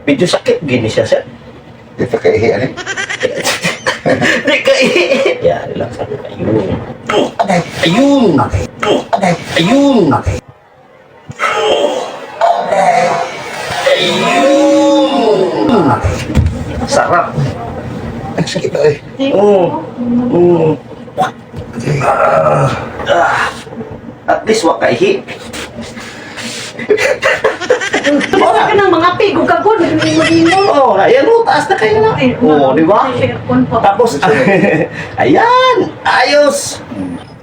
Medyo sakit gini siya, sir. Dito kaihi, ano? Di kaihi. Yan lang, sir. Ayun. Aday. Ayun. Aday. Ayun. Okay. Ayun. Sarap. Ang sakit na eh. Oo. Oo. At least wa kaihi. Wala ka ng mga pigo ka po, nagmimulino. Oh, ayan mo, taas na kayo na. Oh, di ba? Tapos, ayan, ayos.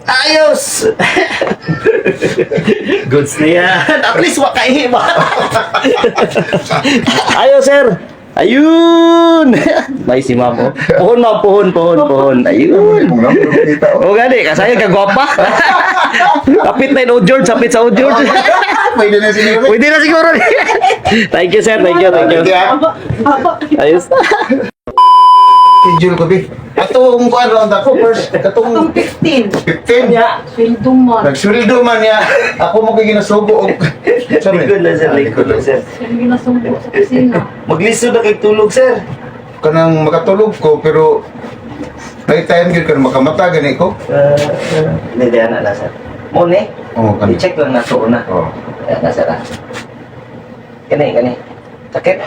Ayos. Goods na yan. At least wakaihi ba? Ayos, sir. Ayun. May si ma'am, oh. Puhon, ma'am, puhon. Ayun. O gani, kasayo ka gwapa. Kapit na yung George, sapit sa George. Pwede na siguro. Pwede na siguro. Thank you, sir. Thank you. Ayos na. Schedule ko, Bi. Atong kuan round ako first. Itong Katong 15. 15. Yeah. Sweldo mo. Nagsuldo man niya. Ako mo kay ginasubo og Likod lang, sir. Likod lang, sir. Siyang ginasumbo sa kusina. Maglisod na kay tulog, sir. kanang makatulog ko pero may time gyud kan makamata gani ko. Hindi, na, sir. Muna, Oh, kan. i-check lang na ito una. Oh. Ayan na, sir. Kani. Sakit.